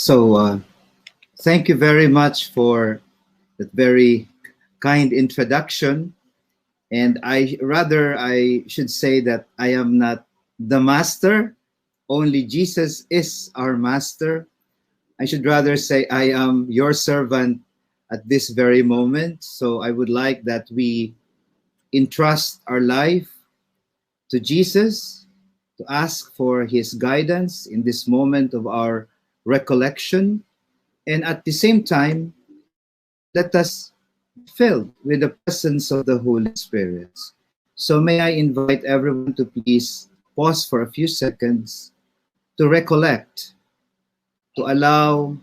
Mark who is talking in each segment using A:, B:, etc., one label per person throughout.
A: Thank you very much for that very kind introduction. And I should say that I am not the master, only Jesus is our master. I should rather say I am your servant at this very moment. So I would like that we entrust our life to Jesus, to ask for his guidance in this moment of our recollection. And at the same time, let us be filled with the presence of the Holy Spirit. So may I invite everyone to please pause for a few seconds to recollect, to allow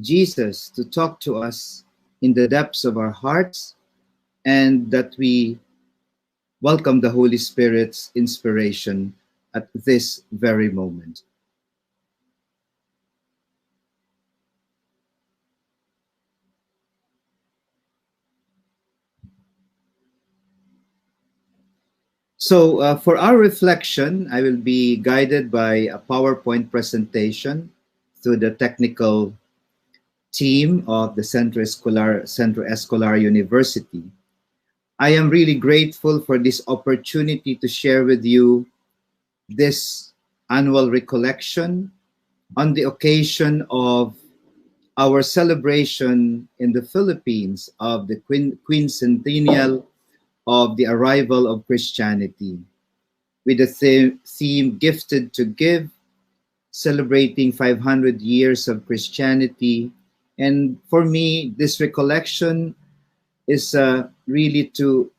A: Jesus to talk to us in the depths of our hearts, and that we welcome the Holy Spirit's inspiration at this very moment. For our reflection, I will be guided by a PowerPoint presentation through the technical team of the Centro Escolar University. I am really grateful for this opportunity to share with you this annual recollection on the occasion of our celebration in the Philippines of the quincentennial of the arrival of Christianity, with the theme Gifted to Give, celebrating 500 years of Christianity. And for me, this recollection is really to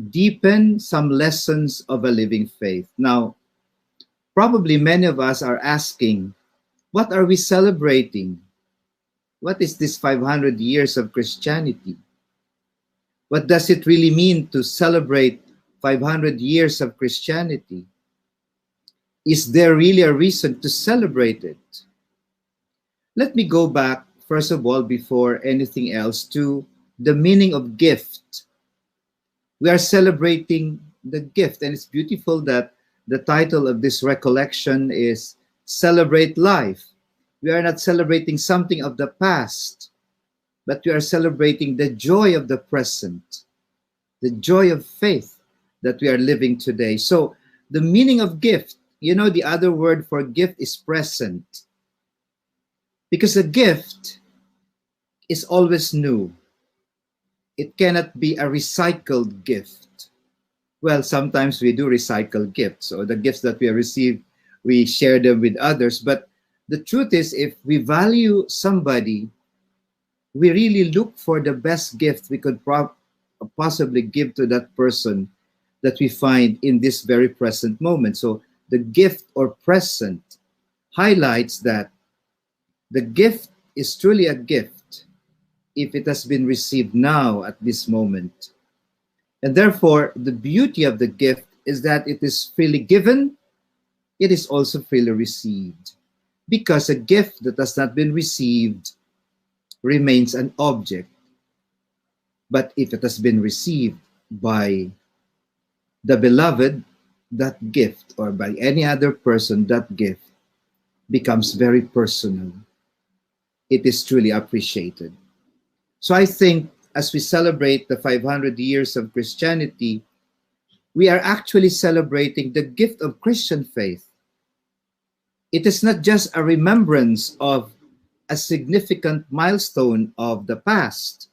A: deepen some lessons of a living faith. Now, probably many of us are asking, what are we celebrating? What is this 500 years of Christianity? What does it really mean to celebrate 500 years of Christianity? Is there really a reason to celebrate it? Let me go back, first of all, before anything else, to the meaning of gift. We are celebrating the gift, and it's beautiful that the title of this recollection is Celebrate Life. We are not celebrating something of the past, but we are celebrating the joy of the present, the joy of faith that we are living today. So the meaning of gift, the other word for gift is present. Because a gift is always new. It cannot be a recycled gift. Well, sometimes we do recycle gifts, or the gifts that we receive, we share them with others. But the truth is, if we value somebody, we really look for the best gift we could possibly give to that person that we find in this very present moment. So the gift or present highlights that the gift is truly a gift if it has been received now at this moment. And therefore, the beauty of the gift is that it is freely given, it is also freely received. Because a gift that has not been received remains an object. But if it has been received by the beloved, that gift, or by any other person, that gift becomes very personal. It is truly appreciated. So I think as we celebrate the 500 years of Christianity, we are actually celebrating the gift of Christian faith. It is not just a remembrance of a significant milestone of the past,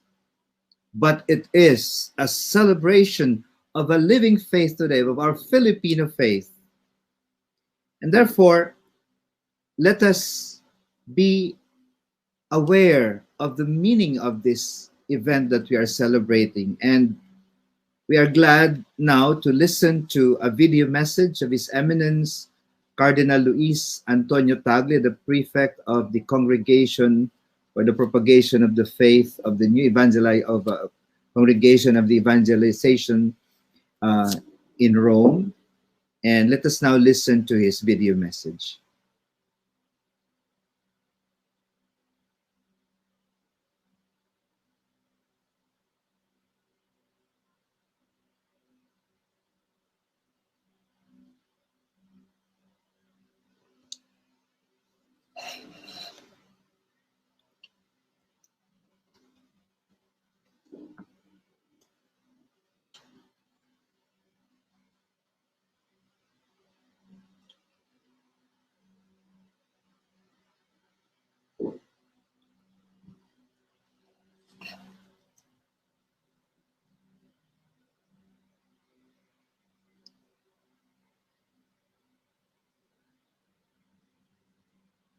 A: but it is a celebration of a living faith today, of our Filipino faith. And therefore, let us be aware of the meaning of this event that we are celebrating. And we are glad now to listen to a video message of His Eminence, Cardinal Luis Antonio Tagle, the prefect of the Congregation for the Propagation of the Faith of the New Congregation of the Evangelization in Rome. And let us now listen to his video message.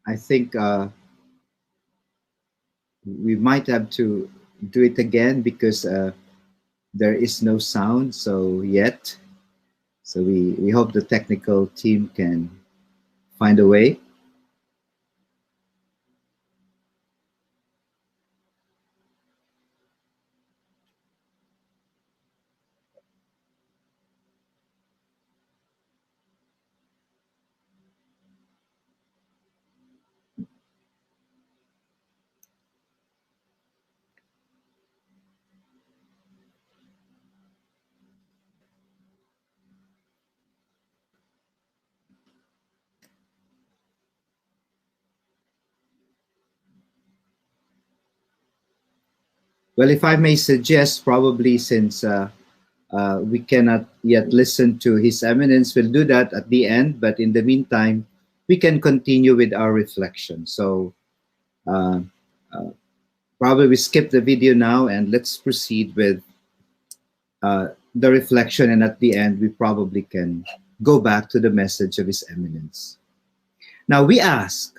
A: I think we might have to do it again because there is no sound so yet. So we hope the technical team can find a way. Well, if I may suggest, probably since we cannot yet listen to His Eminence, we'll do that at the end. But in the meantime, we can continue with our reflection. So uh, uh, probably we skip the video now and let's proceed with the reflection. And at the end, we probably can go back to the message of His Eminence. Now, we ask,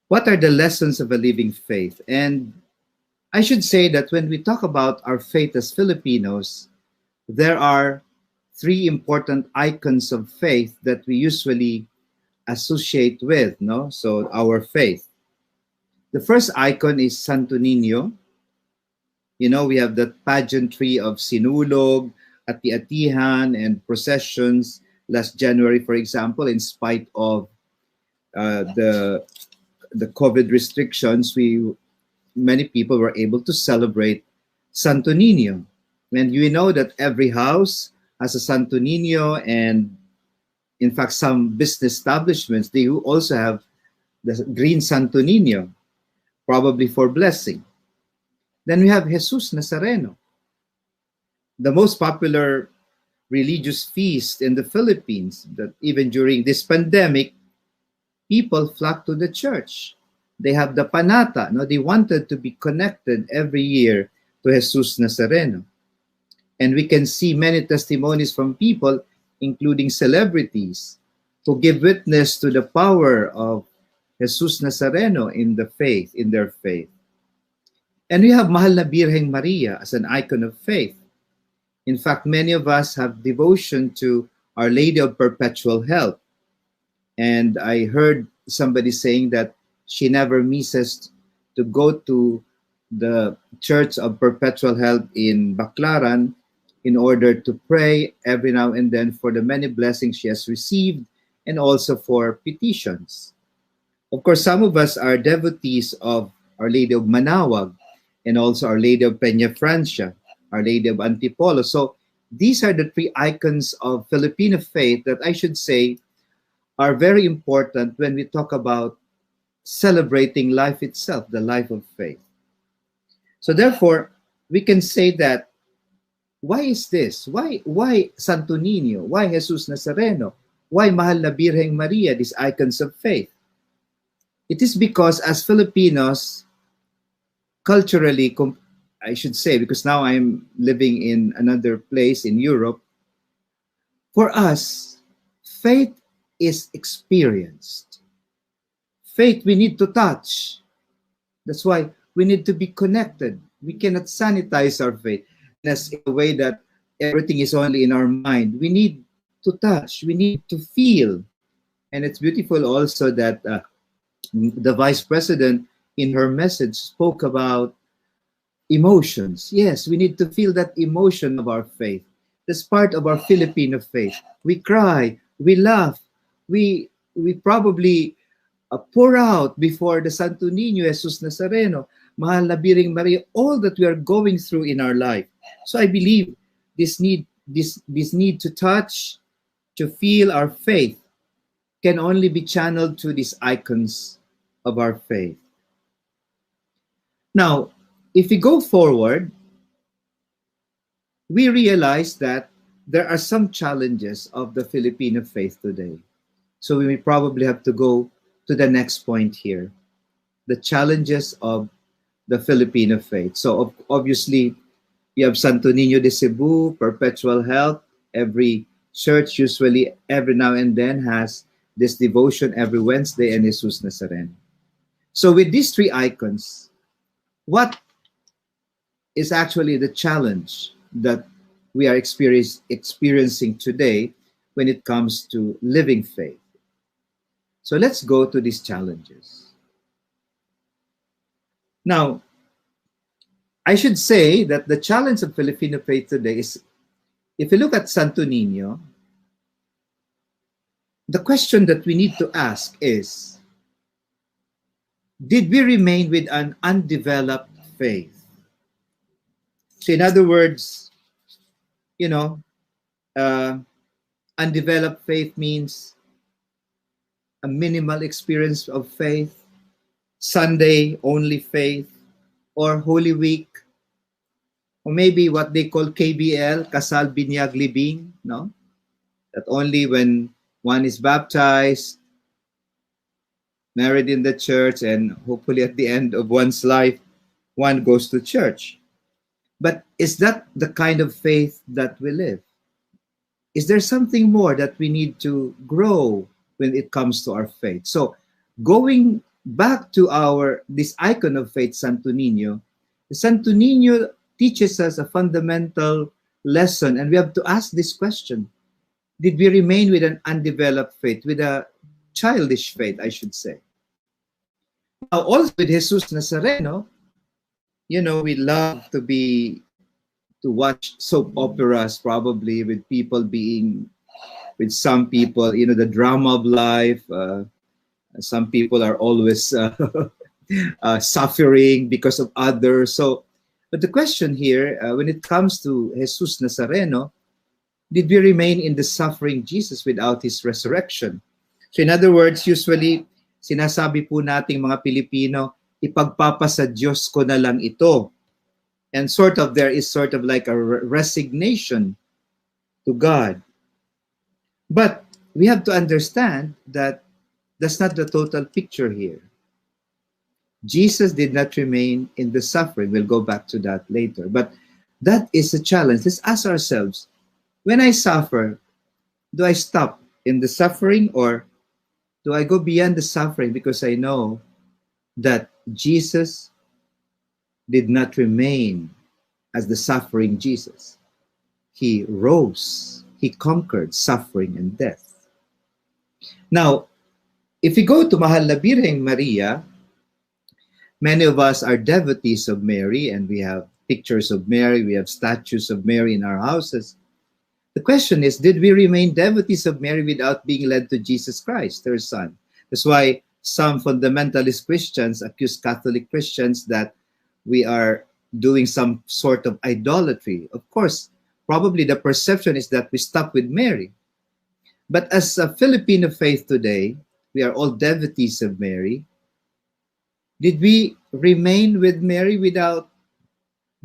A: what are the lessons of a living faith? And I should say that when we talk about our faith as Filipinos, there are three important icons of faith that we usually associate with, no? So our faith. The first icon is Santo Niño. You know, we have the pageantry of Sinulog, Ati-Atihan, and processions last January, for example, in spite of the COVID restrictions, many people were able to celebrate Santo Niño. And you know that every house has a Santo Niño, and in fact, some business establishments, they also have the green Santo Niño, probably for blessing. Then we have Jesus Nazareno, the most popular religious feast in the Philippines, that even during this pandemic, people flock to the church. They have the panata. No? They wanted to be connected every year to Jesus Nazareno. And we can see many testimonies from people, including celebrities, who give witness to the power of Jesus Nazareno in their faith. And we have Mahal na Birheng Maria as an icon of faith. In fact, many of us have devotion to Our Lady of Perpetual Help. And I heard somebody saying that she never misses to go to the Church of Perpetual Help in Baclaran in order to pray every now and then for the many blessings she has received and also for petitions. Of course, some of us are devotees of Our Lady of Manawag and also Our Lady of Peña Francia, Our Lady of Antipolo. So these are the three icons of Filipino faith that I should say are very important when we talk about celebrating life itself, the life of faith. So therefore, we can say that, why is this? Why Santo Niño? Why Jesus Nazareno? Why Mahal na Birheng Maria, these icons of faith? It is because as Filipinos, culturally, I should say, because now I'm living in another place in Europe, for us, faith is experienced. Faith we need to touch. That's why we need to be connected. We cannot sanitize our faith in a way that everything is only in our mind. We need to touch. We need to feel. And it's beautiful also that the Vice President in her message spoke about emotions. Yes, we need to feel that emotion of our faith. That's part of our Filipino faith. We cry, we laugh, we probably pour out before the Santo Niño, Jesus Nazareno, Mahal na Birheng Maria, all that we are going through in our life. So I believe this need to touch, to feel our faith can only be channeled to these icons of our faith. Now, if we go forward, we realize that there are some challenges of the Filipino faith today. So we may probably have to go to the next point here, the challenges of the Filipino faith. So obviously, you have Santo Niño de Cebu, Perpetual Help. Every church usually every now and then has this devotion every Wednesday, and Jesus Nazareno. So with these three icons, what is actually the challenge that we are experiencing today when it comes to living faith? So let's go to these challenges. Now, I should say that the challenge of Filipino faith today is, if you look at Santo Niño, the question that we need to ask is, did we remain with an undeveloped faith? So in other words, you know, uh, undeveloped faith means a minimal experience of faith, Sunday only faith, or Holy Week, or maybe what they call KBL, Kasal Binyag Libing, no? That only when one is baptized, married in the church, and hopefully at the end of one's life, one goes to church. But is that the kind of faith that we live? Is there something more that we need to grow when it comes to our faith? So going back to this icon of faith, Santo Niño, Santo Niño teaches us a fundamental lesson, and we have to ask this question: did we remain with an undeveloped faith, with a childish faith, I should say? Now, also with Jesus Nazareno, we love to watch soap operas, probably with people being, with some people, the drama of life. Some people are always suffering because of others. So, but the question here, when it comes to Jesus Nazareno, did we remain in the suffering Jesus without his resurrection? So in other words, usually, sinasabi po nating mga Pilipino, ipagpapasa Diyos ko na lang ito. And there is sort of like a resignation to God. But we have to understand that that's not the total picture here. Jesus did not remain in the suffering. We'll go back to that later. But that is a challenge. Let's ask ourselves, when I suffer, do I stop in the suffering, or do I go beyond the suffering because I know that Jesus did not remain as the suffering Jesus? He rose. He conquered suffering and death. Now, if we go to Mahal na Birheng Maria, many of us are devotees of Mary, and we have pictures of Mary, we have statues of Mary in our houses. The question is, did we remain devotees of Mary without being led to Jesus Christ, her son? That's why some fundamentalist Christians accuse Catholic Christians that we are doing some sort of idolatry. Of course, probably the perception is that we stop with Mary. But as a Filipino faith today, we are all devotees of Mary. Did we remain with Mary without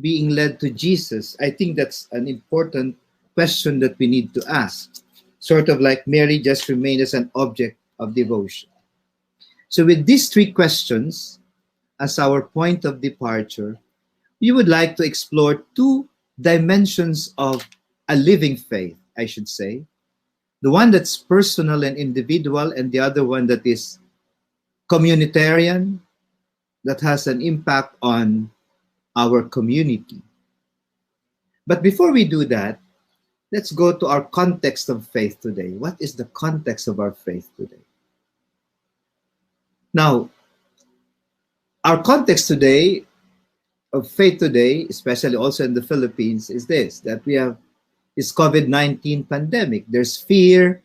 A: being led to Jesus? I think that's an important question that we need to ask. Sort of like Mary just remained as an object of devotion. So with these three questions as our point of departure, we would like to explore two dimensions of a living faith, I should say. The one that's personal and individual, and the other one that is communitarian, that has an impact on our community. But before we do that, let's go to our context of faith today. What is the context of our faith today? Now, our context today, of faith today, especially also in the Philippines, is this, that we have this COVID-19 pandemic. There's fear,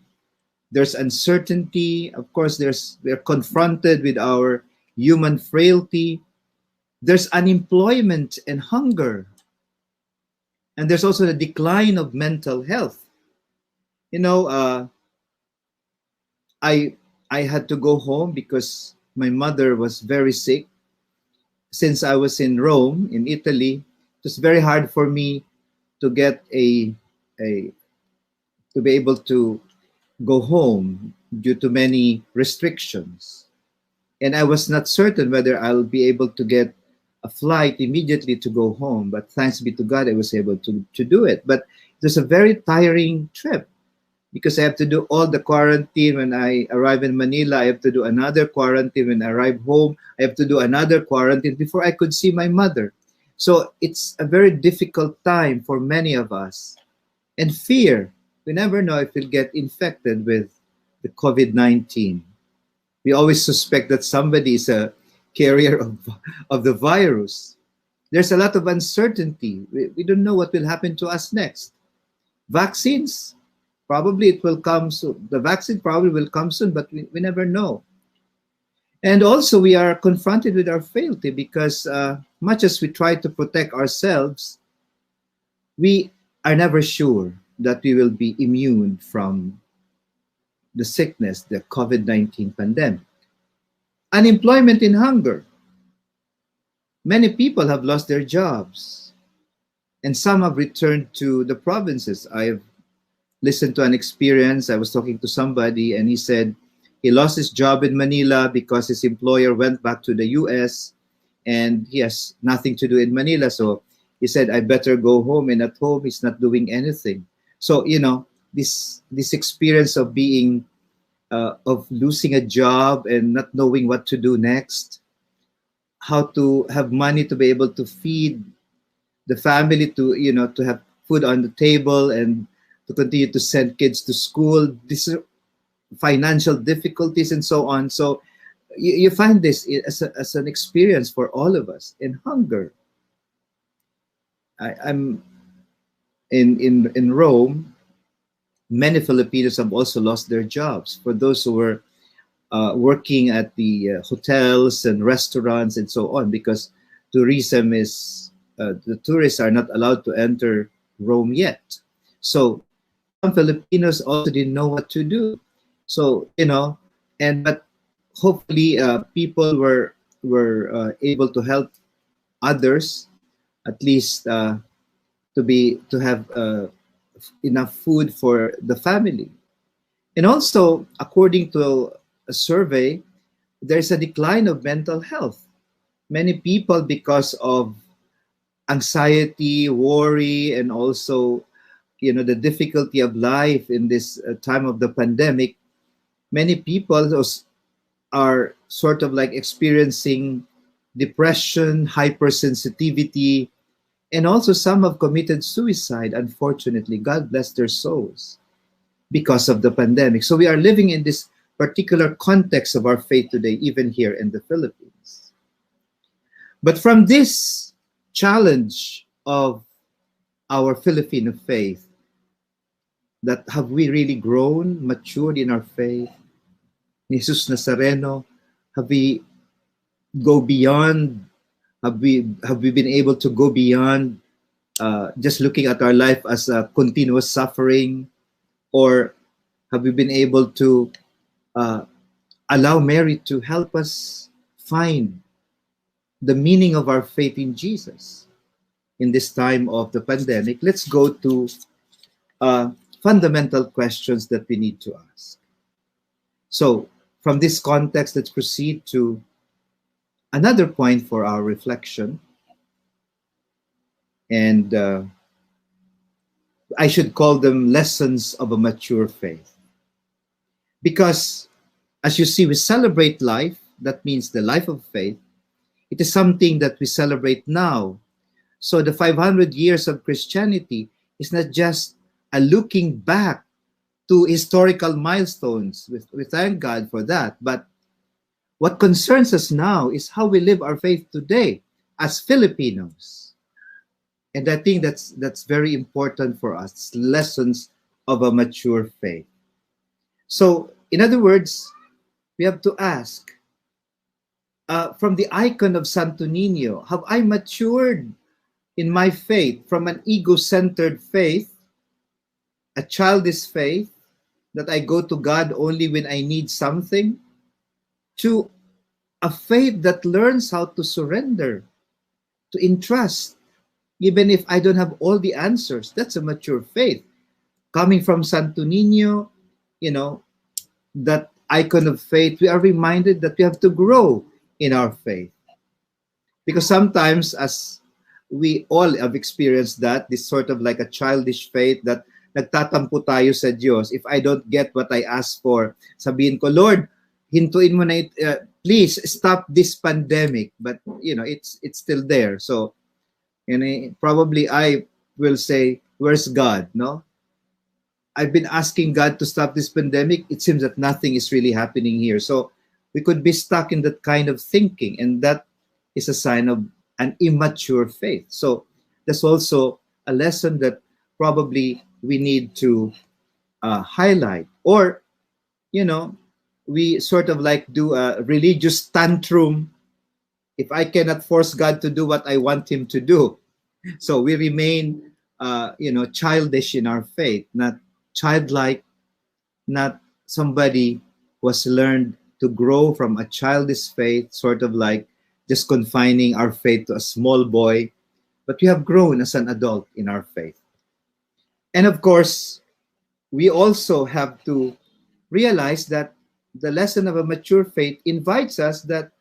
A: there's uncertainty. Of course, we're confronted with our human frailty. There's unemployment and hunger. And there's also the decline of mental health. I had to go home because my mother was very sick. Since I was in Rome, in Italy, it was very hard for me to get to be able to go home due to many restrictions. And I was not certain whether I'll be able to get a flight immediately to go home. But thanks be to God, I was able to do it. But it was a very tiring trip. because I have to do all the quarantine when I arrive in Manila. I have to do another quarantine when I arrive home. I have to do another quarantine before I could see my mother. So it's a very difficult time for many of us. And fear. We never know if we'll get infected with the COVID-19. We always suspect that somebody is a carrier of the virus. There's a lot of uncertainty. We don't know what will happen to us next. Vaccines, probably it will come soon. The vaccine probably will come soon, but we never know. And also, we are confronted with our frailty because much as we try to protect ourselves, we are never sure that we will be immune from the sickness, the COVID-19 pandemic. Unemployment and hunger. Many people have lost their jobs, and some have returned to the provinces. I have listened to an experience. I was talking to somebody, and he said he lost his job in Manila because his employer went back to the US, and he has nothing to do in Manila. So he said, I better go home, and at home he's not doing anything. So, this experience of being of losing a job and not knowing what to do next, how to have money to be able to feed the family, to have food on the table and to continue to send kids to school, these are financial difficulties and so on. So you find this as an experience for all of us. In hunger, I'm in Rome. Many Filipinos have also lost their jobs. For those who were working at the hotels and restaurants and so on, because tourism is, the tourists are not allowed to enter Rome yet. So some Filipinos also didn't know what to do. So, but hopefully people were able to help others, at least to have enough food for the family. And also, according to a survey, there's a decline of mental health. Many people, because of anxiety, worry, and also, the difficulty of life in this time of the pandemic, many people are sort of like experiencing depression, hypersensitivity, and also some have committed suicide, unfortunately. God bless their souls because of the pandemic. So we are living in this particular context of our faith today, even here in the Philippines. But from this challenge of our Filipino faith, that have we really grown, matured in our faith? Jesus Nazareno, have we go beyond? Have we been able to go beyond just looking at our life as a continuous suffering? Or have we been able to allow Mary to help us find the meaning of our faith in Jesus in this time of the pandemic? Let's go to fundamental questions that we need to ask. So from this context, let's proceed to another point for our reflection. And I should call them lessons of a mature faith. Because as you see, we celebrate life. That means the life of faith. It is something that we celebrate now. So the 500 years of Christianity is not just a looking back to historical milestones. We thank God for that. But what concerns us now is how we live our faith today as Filipinos. And I think that's very important for us. It's lessons of a mature faith. So, in other words, we have to ask, from the icon of Santo Niño, have I matured in my faith from an ego-centered faith, a childish faith, that I go to God only when I need something, to a faith that learns how to surrender, to entrust, even if I don't have all the answers? That's a mature faith. Coming from Santo Niño, that icon of faith, we are reminded that we have to grow in our faith. Because sometimes, as we all have experienced that, this sort of like a childish faith that nagtatampo tayo sa Diyos. If I don't get what I ask for, sabihin ko, Lord, hintuin mo na please stop this pandemic. But it's still there. So probably I will say, where's God? No, I've been asking God to stop this pandemic. It seems that nothing is really happening here. So we could be stuck in that kind of thinking, and that is a sign of an immature faith. So that's also a lesson that probably we need to highlight. Or, we sort of like do a religious tantrum if I cannot force God to do what I want Him to do. So we remain, childish in our faith, not childlike, not somebody who has learned to grow from a childish faith, sort of like just confining our faith to a small boy, but we have grown as an adult in our faith. And of course, we also have to realize that the lesson of a mature faith invites us that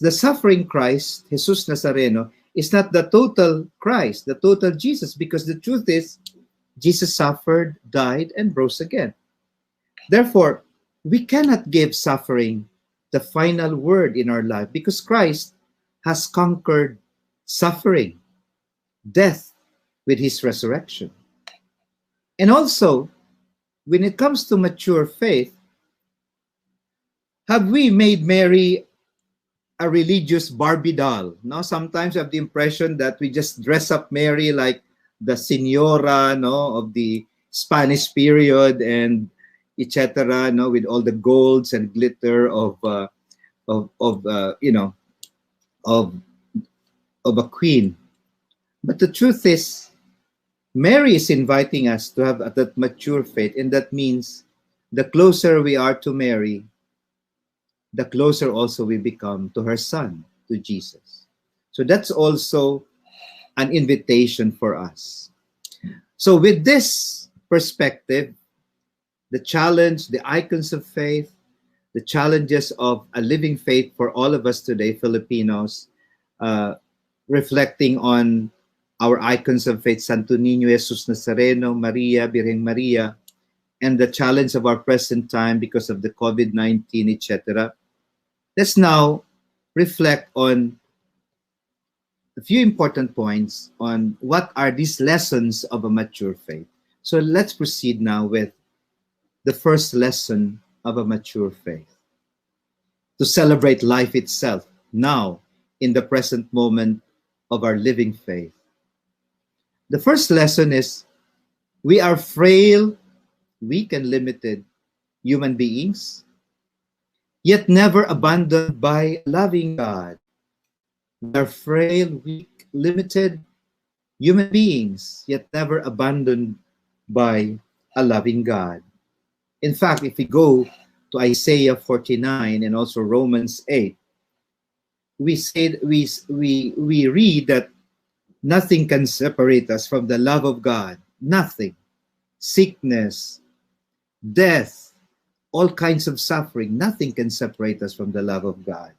A: the suffering Christ, Jesus Nazareno, is not the total Christ, the total Jesus, because the truth is, Jesus suffered, died, and rose again. Therefore, we cannot give suffering the final word in our life because Christ has conquered suffering, death with his resurrection. And also, when it comes to mature faith, have we made Mary a religious Barbie doll? No, sometimes I have the impression that we just dress up Mary like the Senora, no, of the Spanish period, and etc. No, with all the golds and glitter of a queen. But the truth is, Mary is inviting us to have that mature faith, and that means the closer we are to Mary, the closer also we become to her son, to Jesus. So that's also an invitation for us. So with this perspective, the challenge, the icons of faith, the challenges of a living faith for all of us today, Filipinos, reflecting on our icons of faith, Santo Niño, Jesus Nazareno, Maria, Birheng Maria, and the challenge of our present time because of the COVID-19, etc. Let's now reflect on a few important points on what are these lessons of a mature faith. So let's proceed now with the first lesson of a mature faith. To celebrate life itself now in the present moment of our living faith. The first lesson is we are frail, weak, and limited human beings, yet never abandoned by a loving God. We are frail, weak, limited human beings, yet never abandoned by a loving God. In fact, if we go to Isaiah 49 and also Romans 8, we read that nothing can separate us from the love of God. Nothing. Sickness, death, all kinds of suffering, nothing can separate us from the love of God.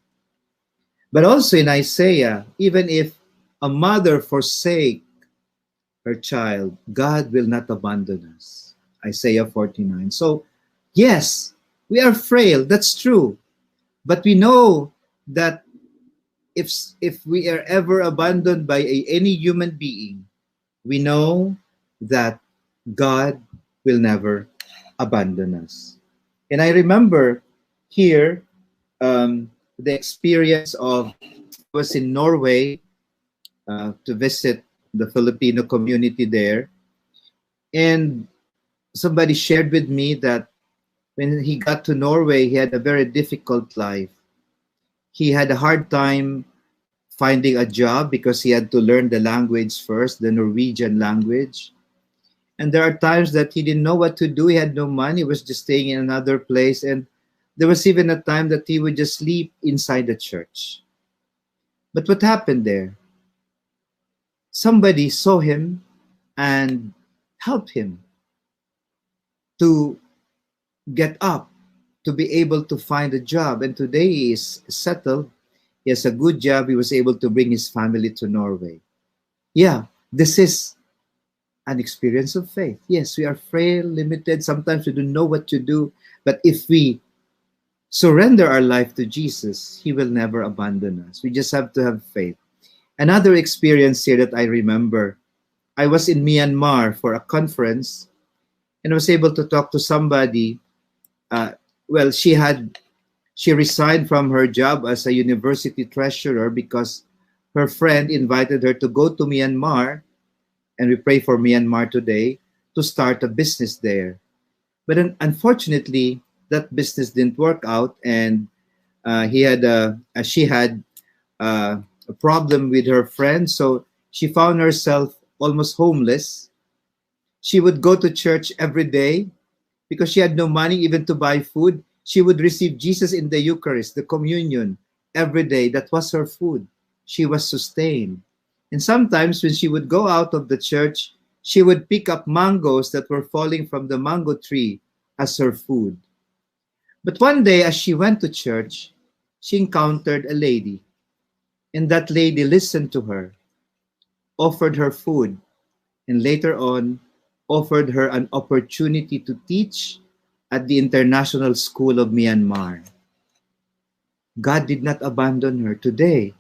A: But also in Isaiah, even if a mother forsake her child, God will not abandon us. Isaiah 49. So, yes, we are frail, that's true. But we know that if we are ever abandoned by any human being, we know that God will never abandon us. And I remember here the experience of, I was in Norway to visit the Filipino community there. And somebody shared with me that when he got to Norway, he had a very difficult life. He had a hard time finding a job because he had to learn the language first, the Norwegian language. And there are times that he didn't know what to do. He had no money. He was just staying in another place. And there was even a time that he would just sleep inside the church. But what happened there? Somebody saw him and helped him to get up, to be able to find a job. And today he is settled. He has a good job. He was able to bring his family to Norway. Yeah, this is an experience of faith. Yes, we are frail, limited. Sometimes we don't know what to do. But if we surrender our life to Jesus, He will never abandon us. We just have to have faith. Another experience here that I remember, I was in Myanmar for a conference and I was able to talk to somebody. Uh, well, she resigned from her job as a university treasurer because her friend invited her to go to Myanmar, and we pray for Myanmar today, to start a business there. But unfortunately, that business didn't work out, and she had a problem with her friend, so she found herself almost homeless. She would go to church every day because she had no money even to buy food. She would receive Jesus in the Eucharist, the communion, every day. That was her food. She was sustained. And sometimes when she would go out of the church, she would pick up mangoes that were falling from the mango tree as her food. But one day, as she went to church, she encountered a lady. And that lady listened to her, offered her food, and later on offered her an opportunity to teach at the International School of Myanmar. God did not abandon her. Today,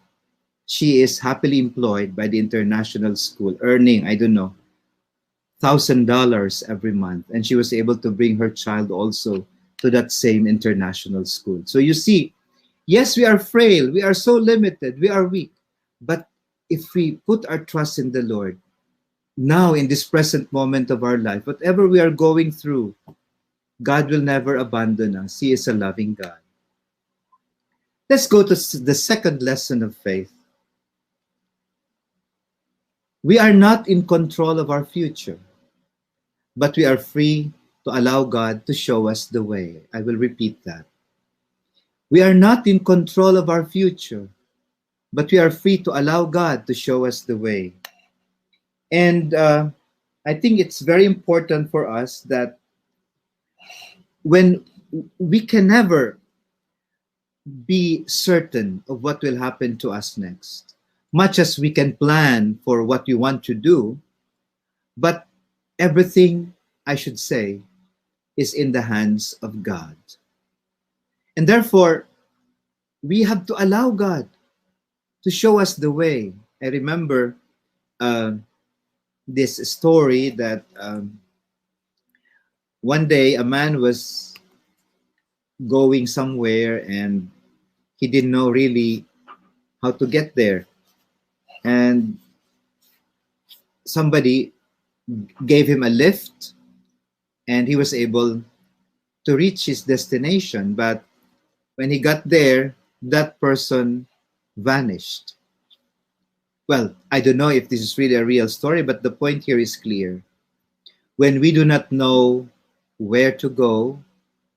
A: she is happily employed by the International School, earning, I don't know, $1,000 every month. And she was able to bring her child also to that same international school. So you see, yes, we are frail, we are so limited, we are weak. But if we put our trust in the Lord, now in this present moment of our life, whatever we are going through, God will never abandon us. He is a loving God. Let's go to the second lesson of faith. We are not in control of our future, but we are free to allow God to show us the way. I will repeat that. We are not in control of our future, but we are free to allow God to show us the way. And I think it's very important for us that when we can never be certain of what will happen to us next, much as we can plan for what we want to do, but everything, I should say, is in the hands of God. And therefore, we have to allow God to show us the way. I remember this story that one day a man was going somewhere and he didn't know really how to get there. And somebody gave him a lift and he was able to reach his destination. But when he got there, that person vanished. Well, I don't know if this is really a real story, but the point here is clear. When we do not know where to go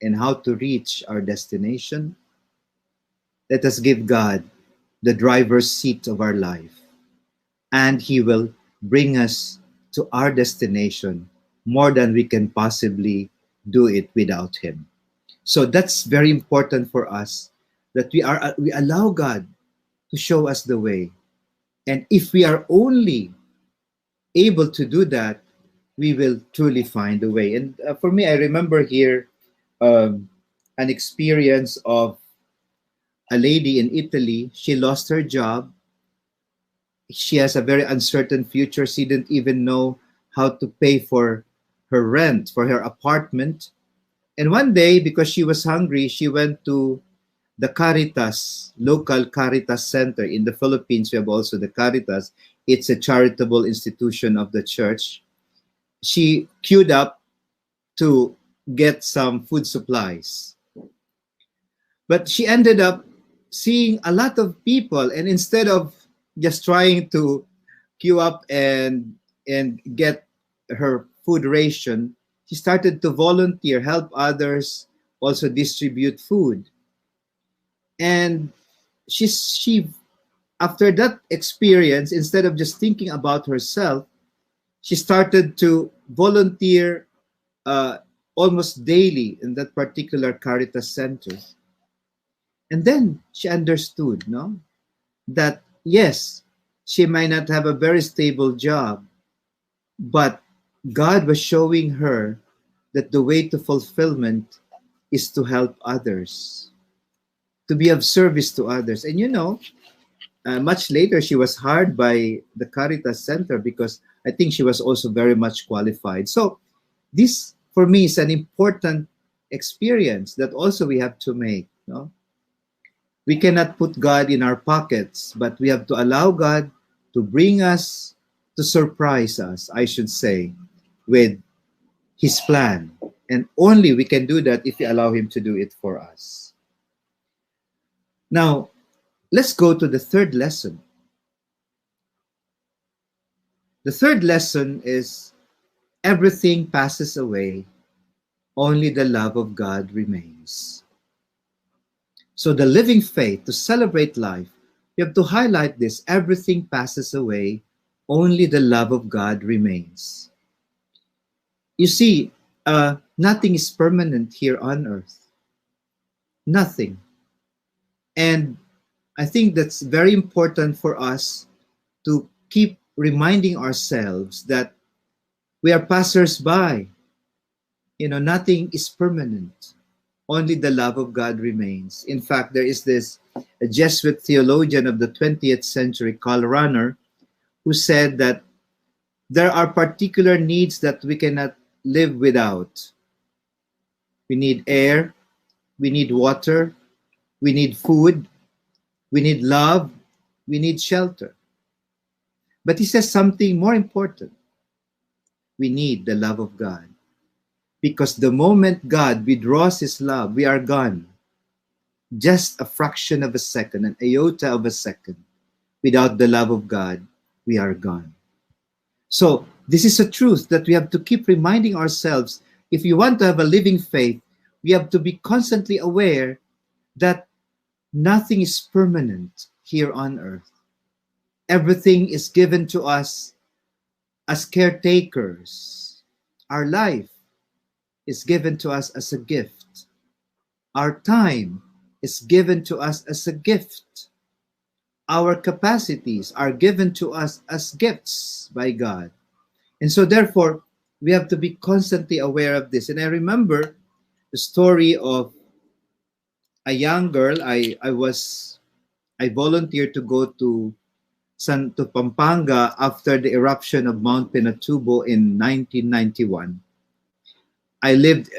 A: and how to reach our destination, let us give God the driver's seat of our life, and He will bring us to our destination more than we can possibly do it without Him. So that's very important for us, that we allow God to show us the way. And if we are only able to do that, we will truly find a way. And for me, I remember here an experience of a lady in Italy. She lost her job. She has a very uncertain future. She didn't even know how to pay for her rent for her apartment. And one day, because she was hungry, she went to the Caritas, local Caritas Center. In the Philippines, we have also the Caritas. It's a charitable institution of the church. She queued up to get some food supplies. But she ended up seeing a lot of people, and instead of just trying to queue up and get her food ration, she started to volunteer, help others, also distribute food. And she after that experience, instead of just thinking about herself, she started to volunteer almost daily in that particular Caritas center. And then she understood, no, that yes, she might not have a very stable job, but God was showing her that the way to fulfillment is to help others, to be of service to others. And much later, she was hired by the Caritas Center because I think she was also very much qualified. So, this for me is an important experience that also we have to make. No? We cannot put God in our pockets, but we have to allow God to bring us, to surprise us, I should say, with His plan. And only we can do that if we allow Him to do it for us. Now, let's go to the third lesson. The third lesson is everything passes away, only the love of God remains. So, the living faith to celebrate life, we have to highlight this: everything passes away, only the love of God remains. You see, nothing is permanent here on earth. Nothing. And I think that's very important for us to keep reminding ourselves that we are passers-by. Nothing is permanent. Only the love of God remains. In fact, there is this a Jesuit theologian of the 20th century, Karl Rahner, who said that there are particular needs that we cannot live without. We need air, we need water, we need food, we need love, we need shelter. But he says something more important. We need the love of God. Because the moment God withdraws His love, we are gone. Just a fraction of a second, an iota of a second. Without the love of God, we are gone. So, this is a truth that we have to keep reminding ourselves. If you want to have a living faith, we have to be constantly aware that nothing is permanent here on earth. Everything is given to us as caretakers. Our life is given to us as a gift. Our time is given to us as a gift. Our capacities are given to us as gifts by God. And so therefore, we have to be constantly aware of this. And I remember the story of a young girl. I volunteered to go to Pampanga after the eruption of Mount Pinatubo in 1991. I lived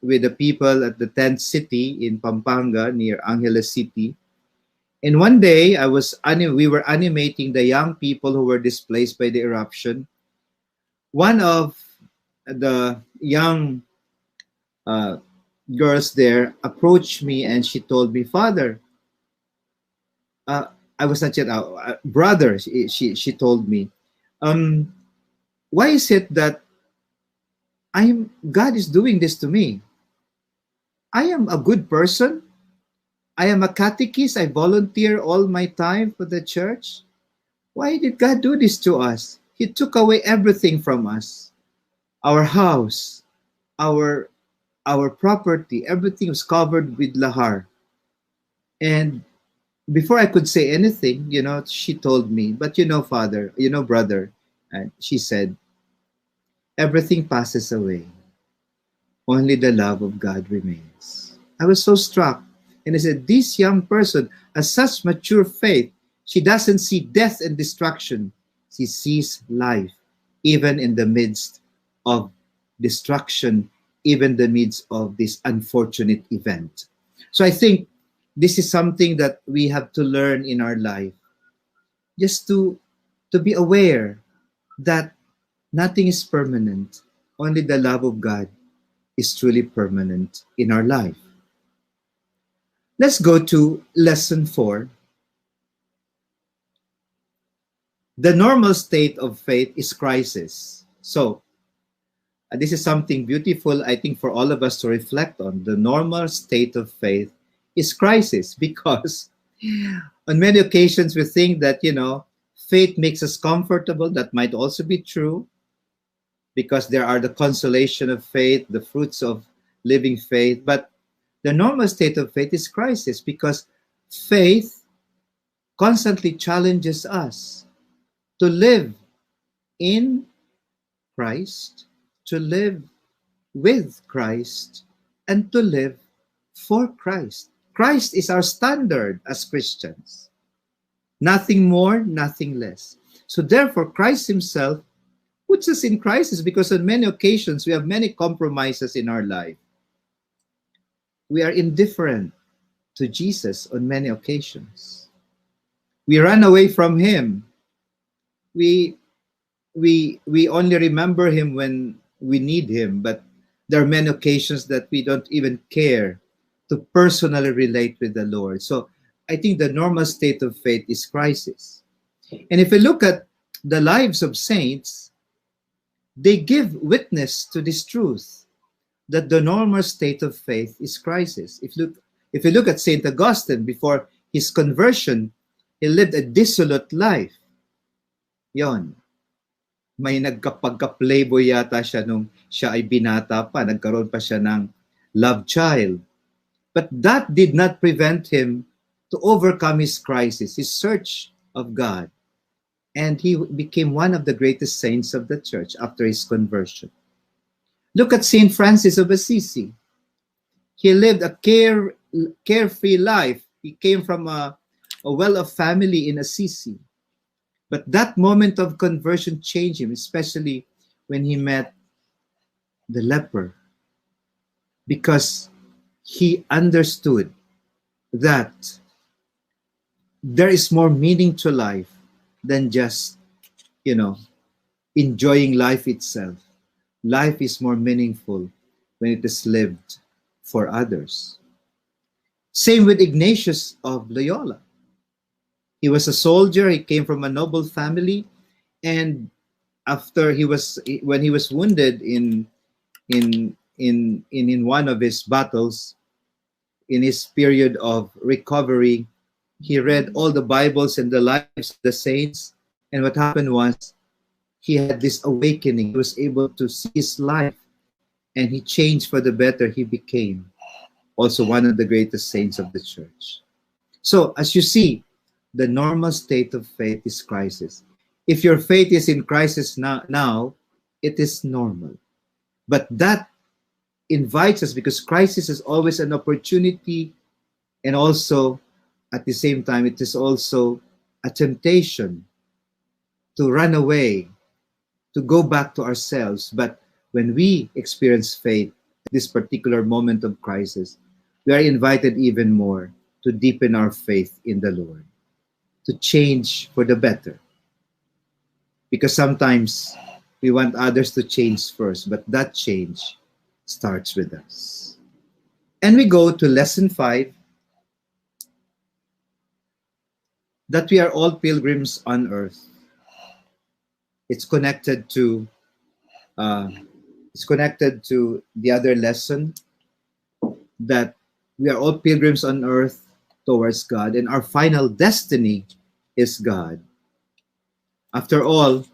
A: with the people at the tent city in Pampanga near Angeles City. And one day we were animating the young people who were displaced by the eruption. One of the young girls there approached me and she told me, "Father," I was not yet out, brother, she told me, why is it that God is doing this to me? I am a good person. I am a catechist. I volunteer all my time for the church. Why did God do this to us? He took away everything from us. Our house, our property, everything was covered with lahar. And before I could say anything, she told me, "But Father, brother," and she said, "Everything passes away. Only the love of God remains." I was so struck. And I said, this young person has such mature faith. She doesn't see death and destruction. She sees life, even in the midst of destruction, even in the midst of this unfortunate event. So I think this is something that we have to learn in our life. Just to be aware that nothing is permanent. Only the love of God is truly permanent in our life. Let's go to lesson 4. The normal state of faith is crisis. So, this is something beautiful, I think, for all of us to reflect on. The normal state of faith is crisis because on many occasions we think that, faith makes us comfortable. That might also be true because there are the consolation of faith, the fruits of living faith. But the normal state of faith is crisis because faith constantly challenges us to live in Christ, to live with Christ, and to live for Christ. Christ is our standard as Christians. Nothing more, nothing less. So therefore, Christ himself puts us in crisis because on many occasions we have many compromises in our life. We are indifferent to Jesus on many occasions. We run away from him. We we only remember him when we need him, but there are many occasions that we don't even care to personally relate with the Lord. So I think the normal state of faith is crisis. And if we look at the lives of saints, they give witness to this truth that the normal state of faith is crisis. If you look at Saint Augustine, before his conversion, he lived a dissolute life. Yon. May nagkapagka-playboy yata siya nung siya ay binata pa. Nagkaroon pa siya ng love child. But that did not prevent him to overcome his crisis, his search of God. And he became one of the greatest saints of the church after his conversion. Look at Saint Francis of Assisi. He lived a carefree life. He came from a well-off family in Assisi. But that moment of conversion changed him, especially when he met the leper, because he understood that there is more meaning to life than just, enjoying life itself. Life is more meaningful when it is lived for others. Same with Ignatius of Loyola. He was a soldier. He came from a noble family, and when he was wounded in one of his battles, in his period of recovery, he read all the Bibles and the lives of the saints. And what happened was he had this awakening. He was able to see his life, and he changed for the better. He became also one of the greatest saints of the church. So as you see, the normal state of faith is crisis. If your faith is in crisis now, it is normal. But that invites us, because crisis is always an opportunity, and also at the same time it is also a temptation to run away, to go back to ourselves. But when we experience faith at this particular moment of crisis, we are invited even more to deepen our faith in the Lord, to change for the better. Because sometimes we want others to change first, but that change starts with us. And we go to lesson 5, that we are all pilgrims on earth. It's connected to the other lesson, that we are all pilgrims on earth towards God, and our final destiny is God. After all,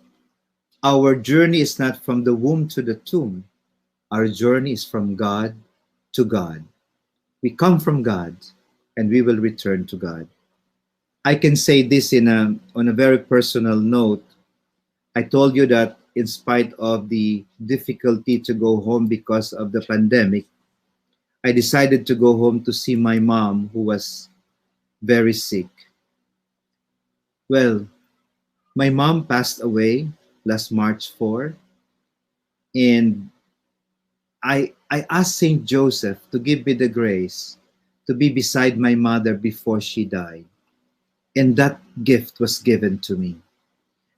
A: our journey is not from the womb to the tomb. Our journey is from God to God. We come from God, and we will return to God. I can say this on a very personal note. I told you that in spite of the difficulty to go home because of the pandemic, I decided to go home to see my mom, who was very sick. Well, my mom passed away last March 4, and I asked Saint Joseph to give me the grace to be beside my mother before she died. And that gift was given to me.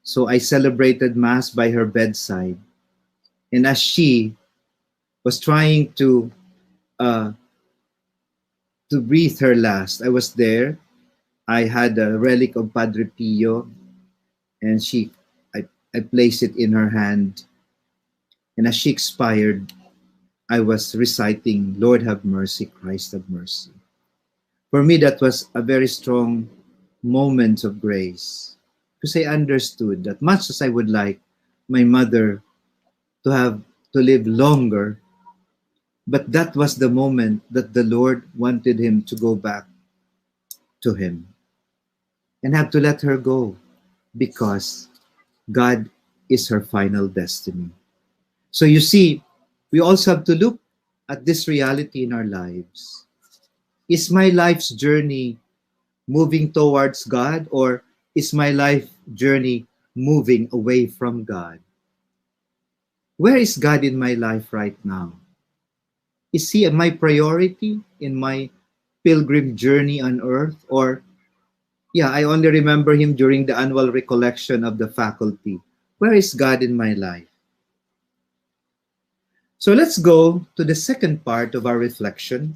A: So I celebrated Mass by her bedside. And as she was trying to breathe her last, I was there. I had a relic of Padre Pio, and I placed it in her hand. And as she expired, I was reciting, Lord have mercy, Christ have mercy. For me, that was a very strong moment of grace, because I understood that much as I would like my mother to live longer, but that was the moment that the Lord wanted him to go back to him, and have to let her go, because God is her final destiny. So you see, we also have to look at this reality in our lives. Is my life's journey moving towards God, or is my life journey moving away from God? Where is God in my life right now? Is He my priority in my pilgrim journey on earth? Or, yeah, I only remember Him during the annual recollection of the faculty. Where is God in my life? So let's go to the second part of our reflection,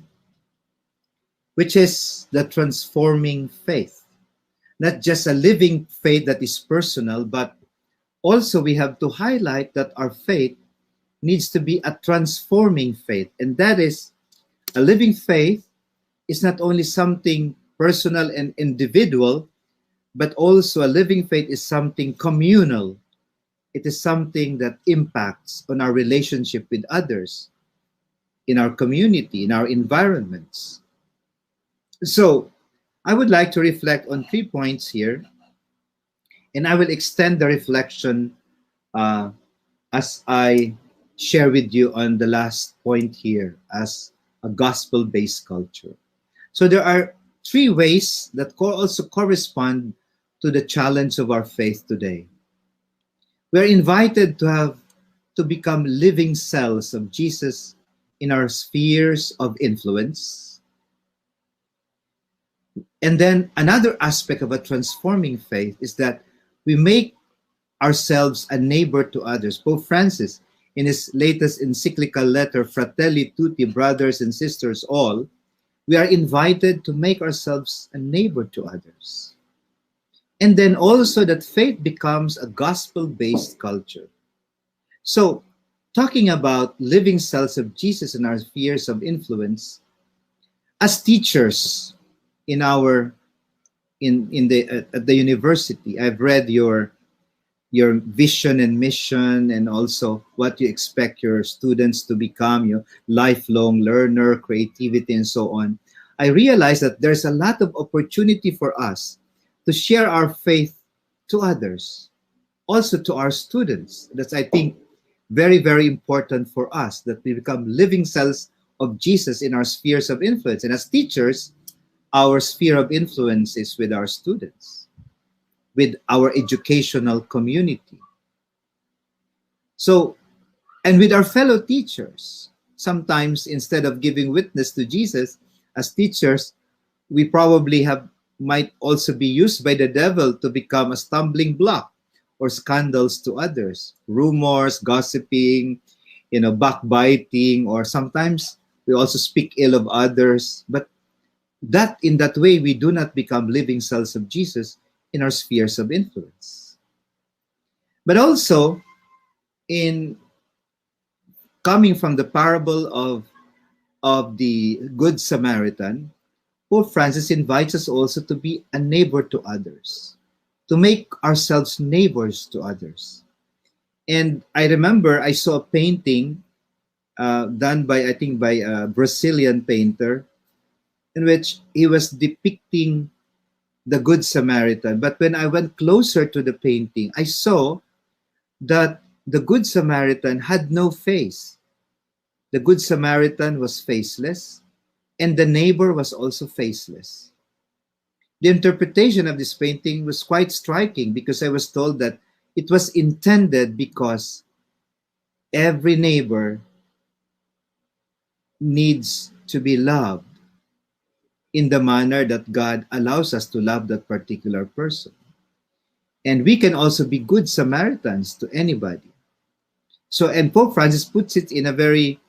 A: which is the transforming faith. Not just a living faith that is personal, but also we have to highlight that our faith needs to be a transforming faith. And that is, a living faith is not only something personal and individual, but also a living faith is something communal. It is something that impacts on our relationship with others, in our community, in our environments. So I would like to reflect on 3 points here, and I will extend the reflection uh, as I share with you on the last point here as a gospel-based culture. So there are 3 ways that also correspond to the challenge of our faith today. We're invited to become living cells of Jesus in our spheres of influence. And then another aspect of a transforming faith is that we make ourselves a neighbor to others. Pope Francis, in his latest encyclical letter, Fratelli Tutti, brothers and sisters all, we are invited to make ourselves a neighbor to others. And then also that faith becomes a gospel-based culture. So, talking about living cells of Jesus in our spheres of influence, as teachers in our in the at the university, I've read your vision and mission, and also what you expect your students to become, your lifelong learner, creativity, and so on. I realize that there's a lot of opportunity for us to share our faith to others, also to our students. That's, I think, very, very important for us, that we become living cells of Jesus in our spheres of influence. And as teachers, our sphere of influence is with our students, with our educational community. So, and with our fellow teachers, sometimes instead of giving witness to Jesus as teachers, we probably might also be used by the devil to become a stumbling block or scandals to others, rumors, gossiping, backbiting, or sometimes we also speak ill of others. But that in that way, we do not become living cells of Jesus in our spheres of influence. But also, in coming from the parable of the Good Samaritan, Pope Francis invites us also to be a neighbor to others, to make ourselves neighbors to others. And I remember I saw a painting done by, I think, by a Brazilian painter, in which he was depicting the Good Samaritan. But when I went closer to the painting, I saw that the Good Samaritan had no face. The Good Samaritan was faceless, and the neighbor was also faceless. The interpretation of this painting was quite striking, because I was told that it was intended because every neighbor needs to be loved in the manner that God allows us to love that particular person. And we can also be good Samaritans to anybody. So, and Pope Francis puts it in a very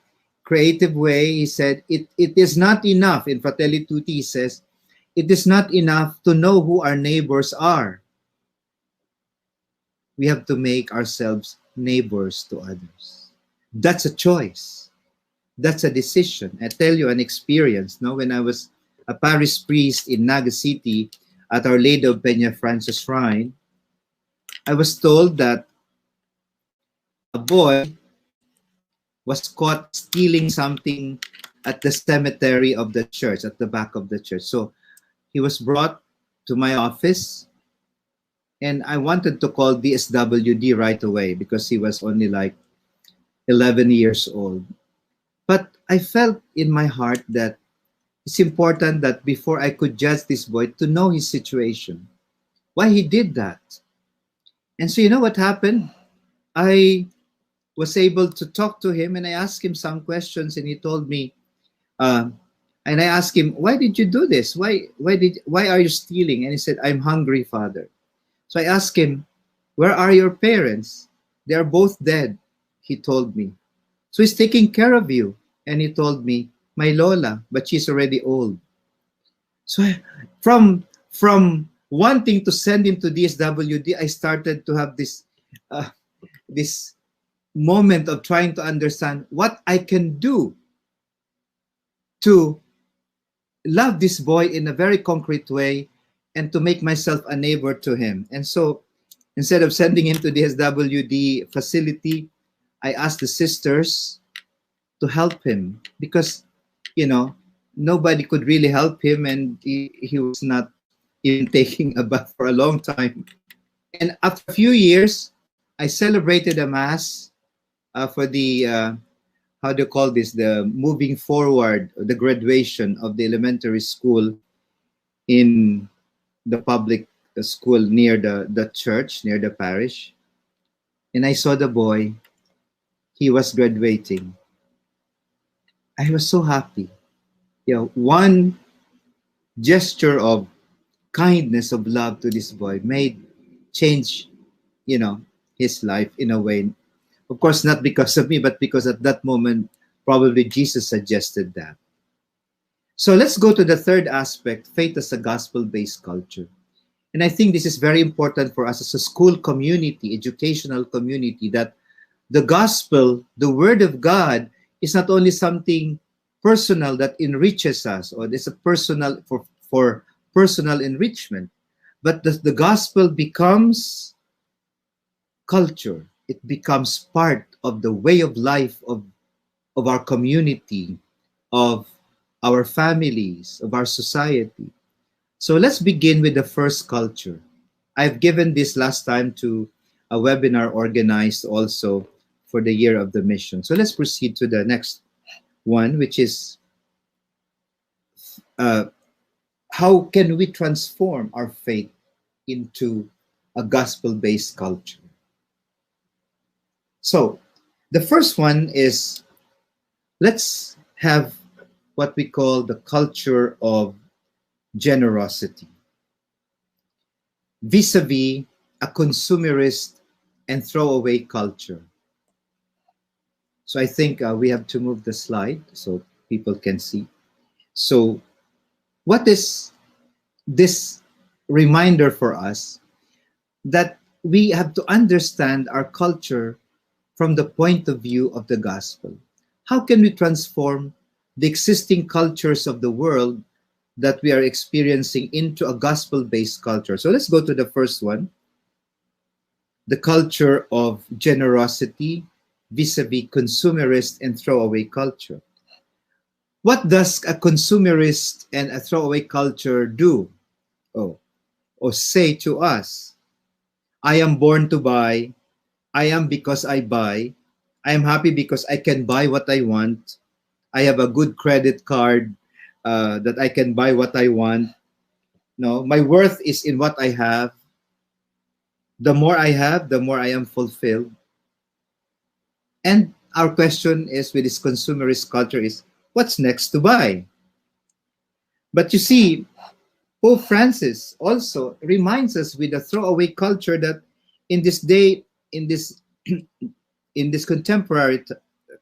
A: creative way. He said, it is not enough, in Fratelli Tutti, he says, it is not enough to know who our neighbors are. We have to make ourselves neighbors to others. That's a choice. That's a decision. I tell you an experience. No, when I was a parish priest in Naga City at Our Lady of Peña Francis Shrine, I was told that a boy was caught stealing something at the cemetery of the church, at the back of the church. So he was brought to my office, and I wanted to call DSWD right away, because he was only like 11 years old. But I felt in my heart that it's important that before I could judge this boy, to know his situation, why he did that. And so, you know what happened? I was able to talk to him and I asked him some questions, and he told me, uh, and I asked him, why did you do this? Why are you stealing? And he said, I'm hungry, Father. So I asked him, where are your parents? They are both dead, he told me. So he's taking care of you. And he told me, my Lola, but she's already old. So from wanting to send him to DSWD, I started to have uh, this moment of trying to understand what I can do to love this boy in a very concrete way and to make myself a neighbor to him. And so instead of sending him to the SWD facility, I asked the sisters to help him because, you know, nobody could really help him, and he was not even taking a bath for a long time. And after a few years, I celebrated a mass for the how do you call this, the moving forward, the graduation of the elementary school in the public school near the church, near the parish. And I saw the boy, he was graduating. I was so happy. You know, one gesture of kindness, of love to this boy made change, you know, his life in a way. Of course, not because of me, but because at that moment, probably Jesus suggested that. So let's go to the third aspect, faith as a gospel-based culture. And I think this is very important for us as a school community, educational community, that the gospel, the word of God, is not only something personal that enriches us, or it's a personal for personal enrichment, but the gospel becomes culture. It becomes part of the way of life of our community, of our families, of our society. So let's begin with the first culture. I've given this last time to a webinar organized also for the year of the mission. So let's proceed to the next one, which is how can we transform our faith into a gospel-based culture? So the first one is, let's have what we call the culture of generosity vis-a-vis a consumerist and throwaway culture. So I think we have to move the slide so people can see. So what is this reminder for us? That we have to understand our culture from the point of view of the gospel. How can we transform the existing cultures of the world that we are experiencing into a gospel-based culture? So let's go to the first one, the culture of generosity vis-a-vis consumerist and throwaway culture. What does a consumerist and a throwaway culture do? Or say to us? I am born to buy. I am because I buy. I am happy because I can buy what I want. I have a good credit card that I can buy what I want. No, my worth is in what I have. The more I have, the more I am fulfilled. And our question is, with this consumerist culture, is what's next to buy? But you see, Pope Francis also reminds us with a throwaway culture that in this day, in this in this contemporary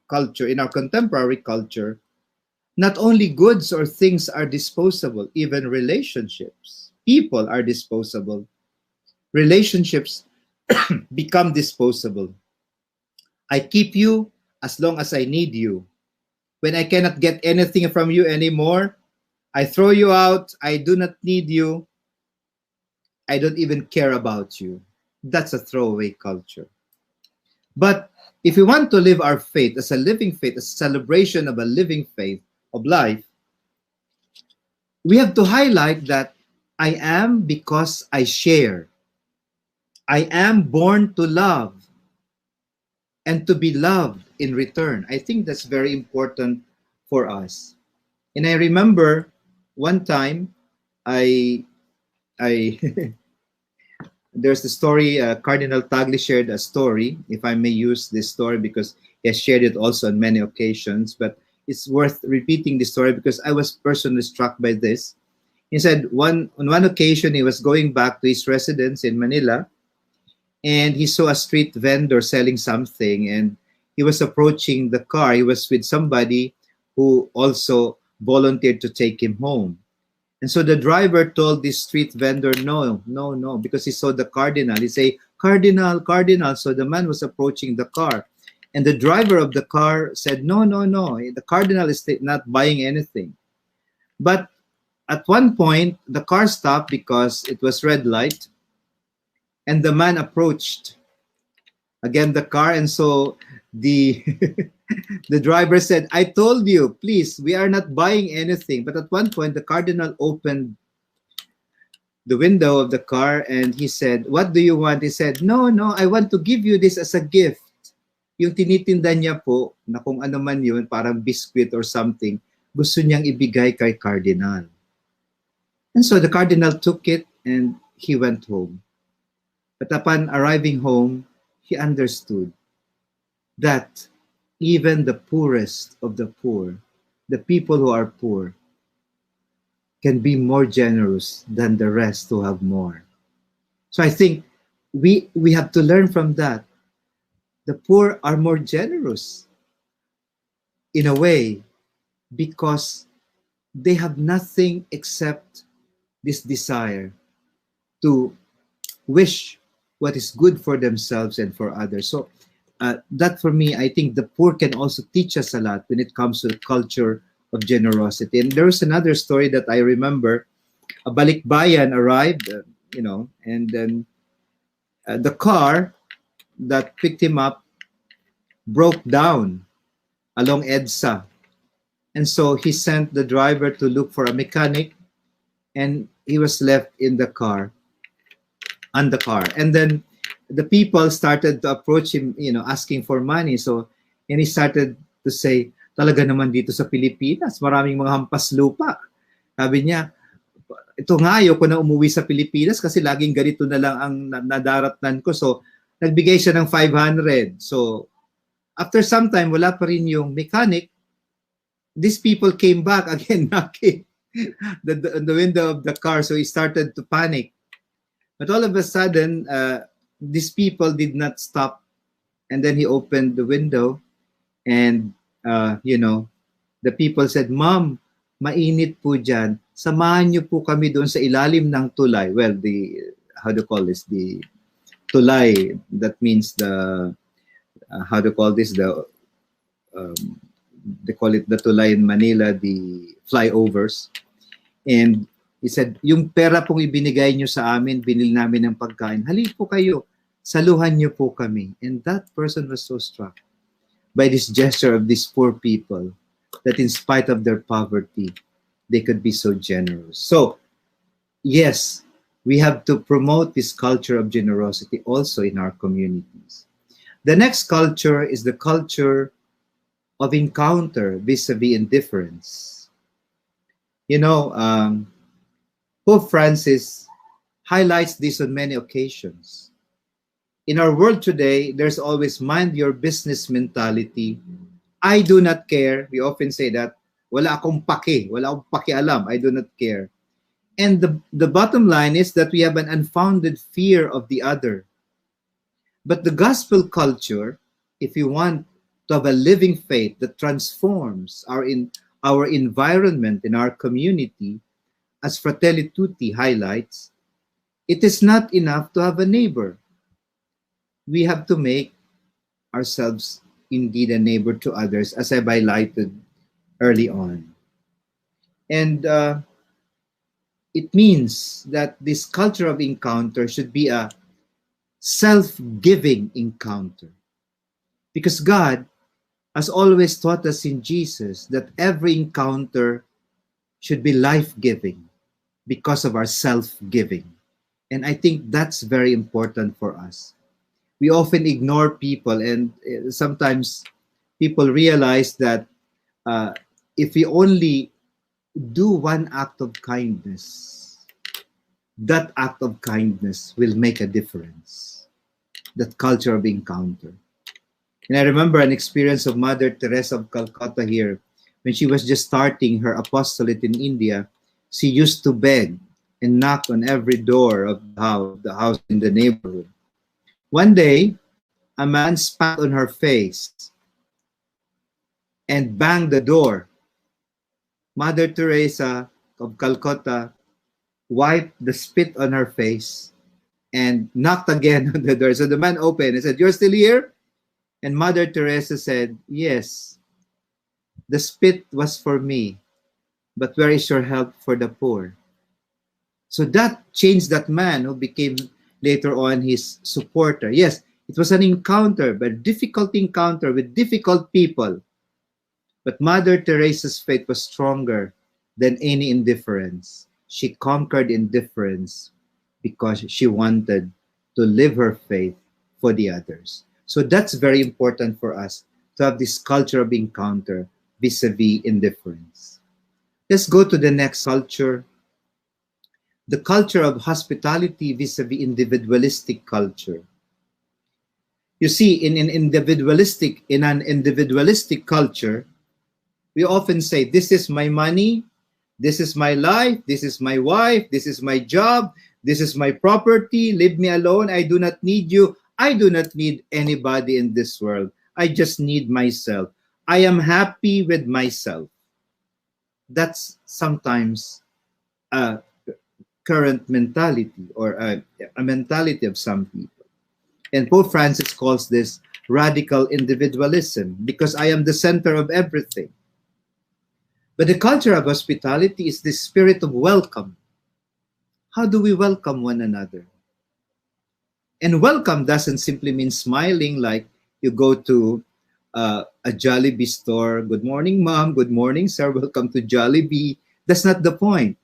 A: culture, in our contemporary culture, not only goods or things are disposable, even relationships, people are disposable. Relationships become disposable. I keep you as long as I need you. When I cannot get anything from you anymore, I throw you out. I do not need you. I don't even care about you. That's a throwaway culture. But if we want to live our faith as a living faith, as a celebration of a living faith of life, we have to highlight that I am because I share. I am born to love. and to be loved in return. I think that's very important for us. And I remember one time I I there's the story, Cardinal Tagle shared a story, if I may use this story because he has shared it also on many occasions, but it's worth repeating the story because I was personally struck by this. He said on one occasion he was going back to his residence in Manila and he saw a street vendor selling something and he was approaching the car. He was with somebody who also volunteered to take him home. And so the driver told this street vendor, no, no, no, because he saw the cardinal. He say, Cardinal, Cardinal. So the man was approaching the car. And the driver of the car said, no, no, no, the cardinal is not buying anything. But at one point, the car stopped because it was red light. And the man approached again the car. And so the the driver said, I told you, please, we are not buying anything. But at one point, the cardinal opened the window of the car and he said, what do you want? He said, no, no, I want to give you this as a gift. Yung tinitinda niya po, na kung ano man yun, parang biscuit or something, gusto niyang ibigay kay cardinal. And so the cardinal took it and he went home. But upon arriving home, he understood that even the poorest of the poor, the people who are poor, can be more generous than the rest who have more. So I think we have to learn from that. The poor are more generous in a way because they have nothing except this desire to wish what is good for themselves and for others. So that for me, I think the poor can also teach us a lot when it comes to the culture of generosity. And there was another story that I remember. A balikbayan arrived, and then the car that picked him up broke down along EDSA. And so he sent the driver to look for a mechanic and he was left in the car, on the car. And then the people started to approach him, asking for money. So, and he started to say, talaga naman dito sa Pilipinas, maraming mga hampas lupa. Sabi niya, ito nga, ayoko na umuwi sa Pilipinas kasi laging ganito na lang ang nadaratnan ko. So, nagbigay siya ng 500. So, after some time, wala pa rin yung mechanic. These people came back again knocking the window of the car. So, he started to panic. But all of a sudden, these people did not stop. And then he opened the window and, the people said, Ma'am, mainit po dyan. Samahan niyo po kami doon sa ilalim ng tulay. Well, how do you call this? The tulay, that means the, how do you call this? They call it the tulay in Manila, the flyovers. And he said, yung pera pong ibinigay niyo sa amin, binili namin ng pagkain. Halip po kayo, saluhan niyo po kami. And that person was so struck by this gesture of these poor people that in spite of their poverty, they could be so generous. So, yes, we have to promote this culture of generosity also in our communities. The next culture is the culture of encounter vis-a-vis indifference. Pope Francis highlights this on many occasions. In our world today, there's always mind your business mentality. I do not care. We often say that, wala akong pake, wala akong pakialam, I do not care. And the bottom line is that we have an unfounded fear of the other. But the gospel culture, if you want to have a living faith that transforms our environment in our community, as Fratelli Tutti highlights, it is not enough to have a neighbor. We have to make ourselves indeed a neighbor to others, as I've highlighted early on. And it means that this culture of encounter should be a self-giving encounter. Because God has always taught us in Jesus that every encounter should be life-giving because of our self-giving. And I think that's very important for us. we often ignore people, and sometimes people realize that uh, if we only do one act of kindness, that act of kindness will make a difference. That culture of encounter. And I remember an experience of Mother Teresa of Calcutta here. When she was just starting her apostolate in India, she used to beg and knock on every door of the house in the neighborhood. One day, a man spat on her face and banged the door. Mother Teresa of Calcutta wiped the spit on her face and knocked again on the door. So the man opened and said, "You're still here?" And Mother Teresa said, "Yes, the spit was for me, but where is your help for the poor?" So that changed that man, who became later on his supporter. Yes, it was an encounter, but difficult encounter with difficult people. But Mother Teresa's faith was stronger than any indifference. She conquered indifference because she wanted to live her faith for the others. So that's very important for us, to have this culture of encounter vis-a-vis indifference. Let's go to the next culture. The culture of hospitality vis-a-vis individualistic culture. You see, in an individualistic culture, we often say, "This is my money, this is my life, this is my wife, this is my job, this is my property, leave me alone, I do not need you, I do not need anybody in this world, I just need myself. I am happy with myself." That's sometimes a current mentality, or a mentality of some people. And Pope Francis calls this radical individualism, because I am the center of everything. But the culture of hospitality is the spirit of welcome. How do we welcome one another? And welcome doesn't simply mean smiling, like you go to a Jollibee store. "Good morning, mom. Good morning, sir. Welcome to Jollibee." That's not the point.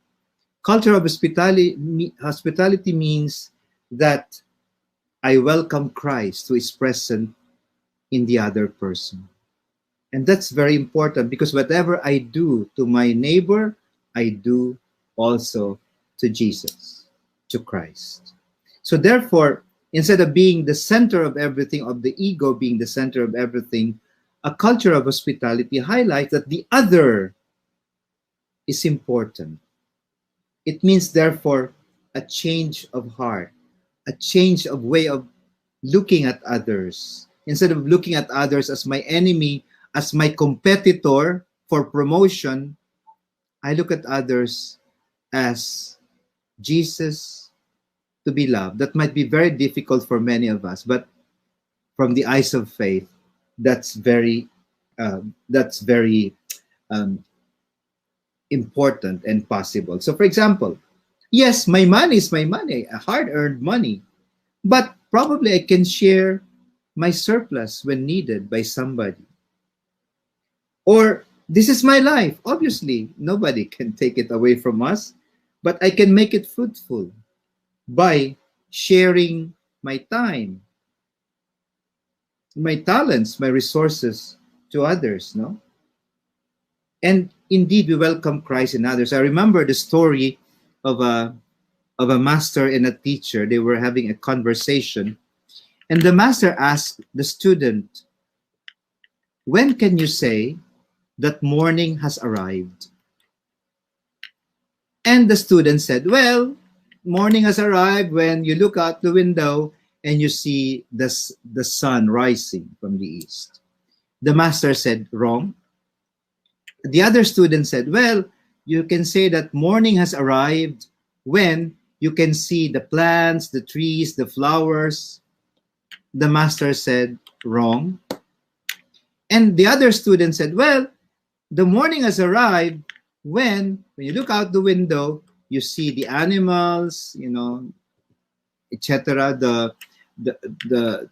A: Culture of hospitality means that I welcome Christ, who is present in the other person. And that's very important, because whatever I do to my neighbor, I do also to Jesus, to Christ. So therefore, instead of being the center of everything, of the ego being the center of everything, a culture of hospitality highlights that the other is important. It means, therefore, a change of heart, a change of way of looking at others. Instead of looking at others as my enemy, as my competitor for promotion, I look at others as Jesus to be loved. That might be very difficult for many of us, but from the eyes of faith, that's very um, important and possible. So, for example, yes, my money is my money, a hard-earned money, but probably I can share my surplus when needed by somebody. Or this is my life. Obviously, nobody can take it away from us, but I can make it fruitful by sharing my time, my talents, my resources to others, no? And indeed, we welcome Christ in others. I remember the story of a master and a teacher. They were having a conversation, and the master asked the student, "When can you say that morning has arrived?" And the student said, "Well, morning has arrived when you look out the window and you see the sun rising from the east." The master said, "Wrong." The other student said, "Well, you can say that morning has arrived when you can see the plants, the trees, the flowers." The master said, "Wrong." And the other student said, "Well, the morning has arrived when you look out the window, you see the animals, etc. The, the,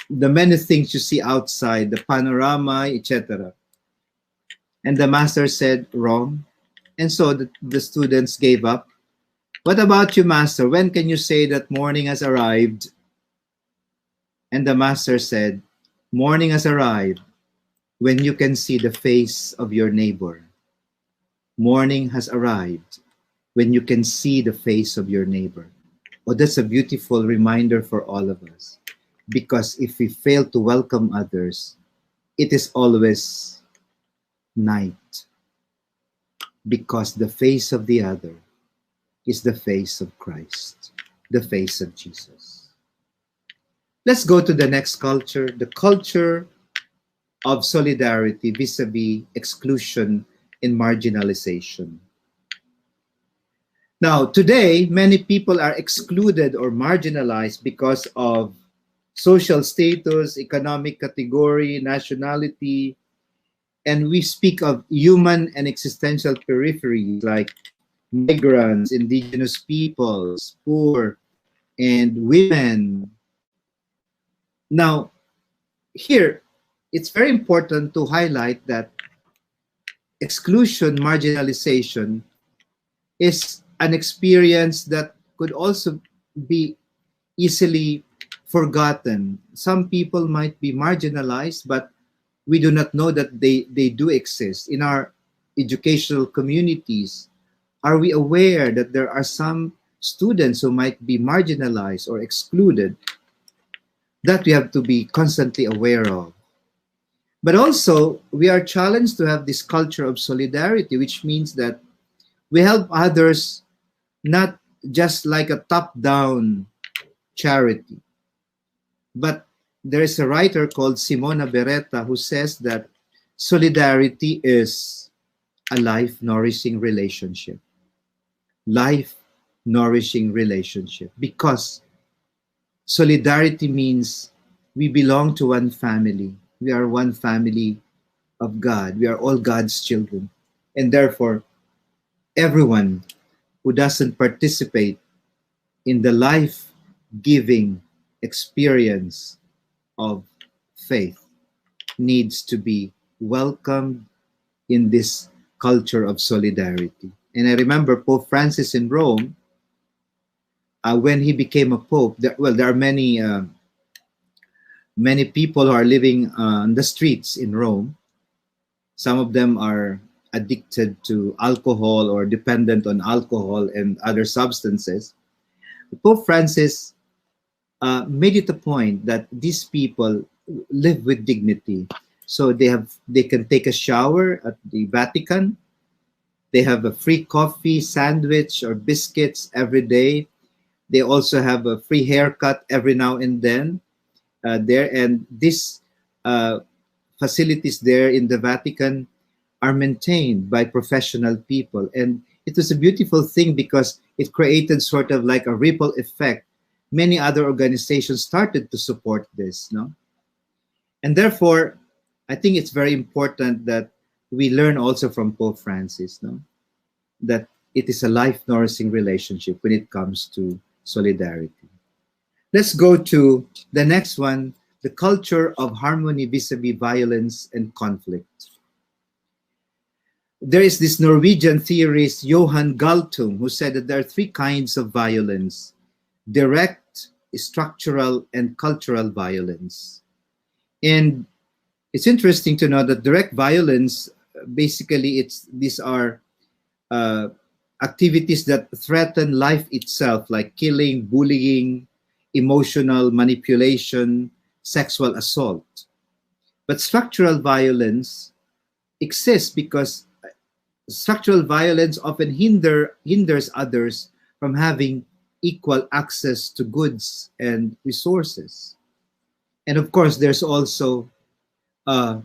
A: the many things you see outside, the panorama, etc." And the master said, "Wrong." And so the students gave up. "What about you, master? When can you say that morning has arrived?" And the master said, "Morning has arrived when you can see the face of your neighbor. Morning has arrived when you can see the face of your neighbor." Oh, that's a beautiful reminder for all of us. Because if we fail to welcome others, it is always night. Because the face of the other is the face of Christ, the face of Jesus. Let's go to the next culture, the culture of solidarity vis-a-vis exclusion and marginalization. Now, today, many people are excluded or marginalized because of social status, economic category, nationality, and we speak of human and existential peripheries like migrants, indigenous peoples, poor, and women. Now, here, it's very important to highlight that exclusion, marginalization is an experience that could also be easily forgotten. Some people might be marginalized, but we do not know that they do exist. In our educational communities, are we aware that there are some students who might be marginalized or excluded? That we have to be constantly aware of. But also, we are challenged to have this culture of solidarity, which means that we help others not just like a top-down charity, but there is a writer called Simona Beretta who says that solidarity is a life-nourishing relationship. Life-nourishing relationship. Because solidarity means we belong to one family. We are one family of God. We are all God's children. And therefore, everyone who doesn't participate in the life-giving experience of faith needs to be welcomed in this culture of solidarity. And I remember Pope Francis in Rome, when he became a pope, there are many people who are living on the streets in Rome. Some of them are addicted to alcohol or dependent on alcohol and other substances. Pope Francis made it a point that these people live with dignity. So they can take a shower at the Vatican. They have a free coffee, sandwich, or biscuits every day. They also have a free haircut every now and then there. And these facilities there in the Vatican are maintained by professional people. And it was a beautiful thing because it created sort of like a ripple effect. Many other organizations started to support this, no? And therefore, I think it's very important that we learn also from Pope Francis, no? That it is a life-nourishing relationship when it comes to solidarity. Let's go to the next one, the culture of harmony vis-a-vis violence and conflict. There is this Norwegian theorist, Johan Galtung, who said that there are three kinds of violence: direct, structural, and cultural violence. And it's interesting to know that direct violence, basically, these are activities that threaten life itself, like killing, bullying, emotional manipulation, sexual assault. But structural violence exists because structural violence often hinders others from having equal access to goods and resources. And of course, there's also the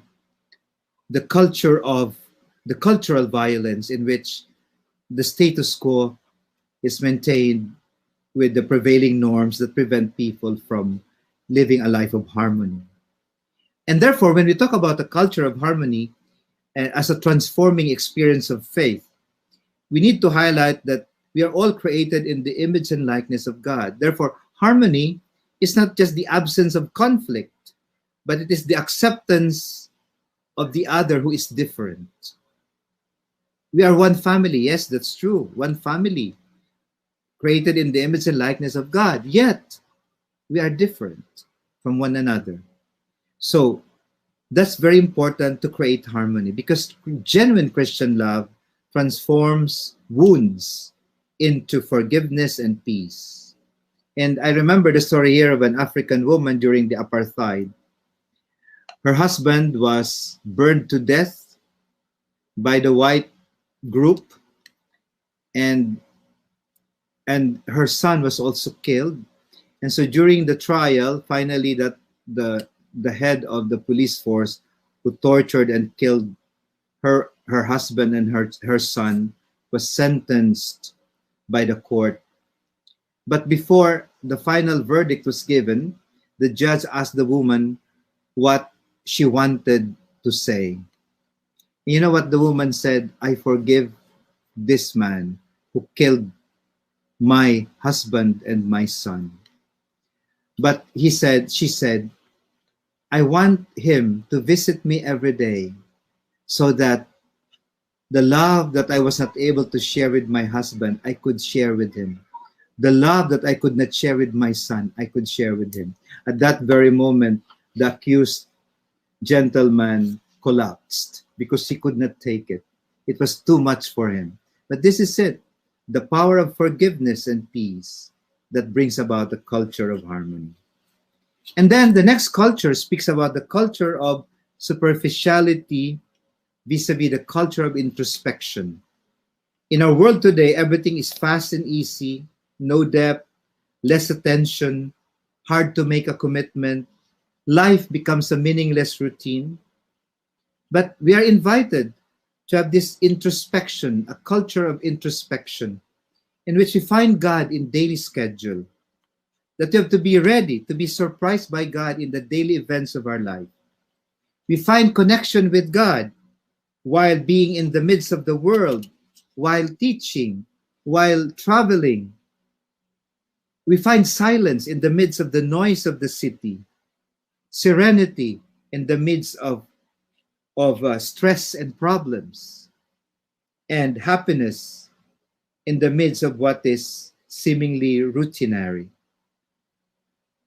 A: cultural violence in which the status quo is maintained with the prevailing norms that prevent people from living a life of harmony. And therefore, when we talk about the culture of harmony as a transforming experience of faith, we need to highlight that we are all created in the image and likeness of God. Therefore, harmony is not just the absence of conflict, but it is the acceptance of the other who is different. We are one family. Yes, that's true. One family created in the image and likeness of God. Yet, we are different. from one another. So that's very important to create harmony, because genuine Christian love transforms wounds into forgiveness and peace. And I remember the story here of an African woman during the apartheid. Her husband was burned to death by the white group, and her son was also killed. And so during the trial, finally, that the head of the police force who tortured and killed her husband and her son was sentenced by the court. But before the final verdict was given, the judge asked the woman what she wanted to say. You know what the woman said? I forgive this man who killed my husband and my son. But she said, I want him to visit me every day so that the love that I was not able to share with my husband, I could share with him. The love that I could not share with my son, I could share with him. At that very moment, the accused gentleman collapsed because he could not take it. It was too much for him. But this is it, the power of forgiveness and peace that brings about a culture of harmony. And then the next culture speaks about the culture of superficiality vis-a-vis the culture of introspection. In our world today, everything is fast and easy, no depth, less attention, hard to make a commitment. Life becomes a meaningless routine. But we are invited to have this introspection, a culture of introspection, in which we find God in daily schedule. That we have to be ready to be surprised by God in the daily events of our life. We find connection with God while being in the midst of the world, while teaching, while traveling. We find silence in the midst of the noise of the city, serenity in the midst of stress and problems, and happiness in the midst of what is seemingly routinary.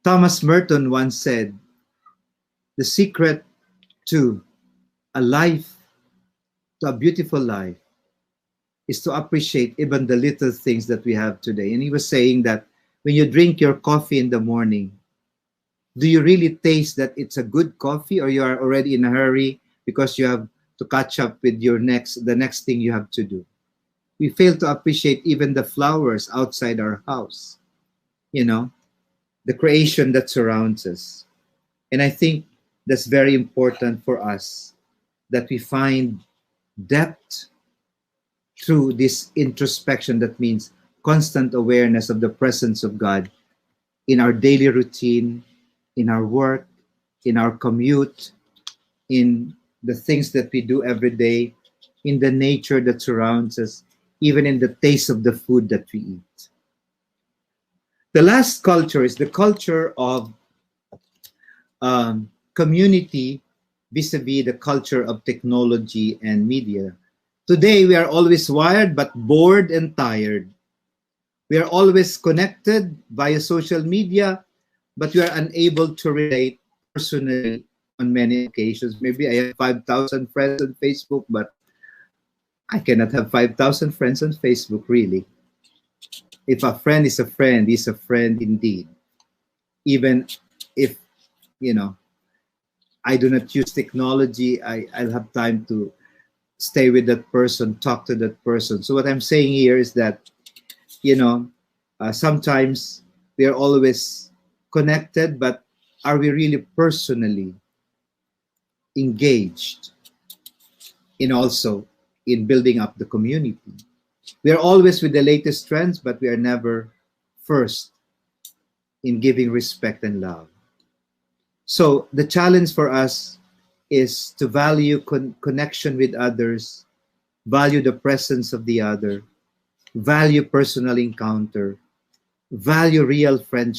A: Thomas Merton once said, the secret to a life, to a beautiful life, is to appreciate even the little things that we have today. And he was saying that when you drink your coffee in the morning, do you really taste that it's a good coffee, or you are already in a hurry because you have to catch up with the next thing you have to do? We fail to appreciate even the flowers outside our house, the creation that surrounds us. And I think that's very important for us, that we find depth through this introspection. That means constant awareness of the presence of God in our daily routine, in our work, in our commute, in the things that we do every day, in the nature that surrounds us, even in the taste of the food that we eat. The last culture is the culture of community vis-a-vis the culture of technology and media. Today, we are always wired but bored and tired. We are always connected via social media, but we are unable to relate personally on many occasions. Maybe I have 5,000 friends on Facebook, but I cannot have 5,000 friends on Facebook, really. If a friend is a friend, he's a friend indeed. Even if, I do not use technology, I'll have time to stay with that person, talk to that person. So what I'm saying here is that, sometimes we are always connected, but are we really personally engaged in building up the community? We are always with the latest trends, but we are never first in giving respect and love. So the challenge for us is to value connection with others, value the presence of the other, value personal encounter, value real friendship,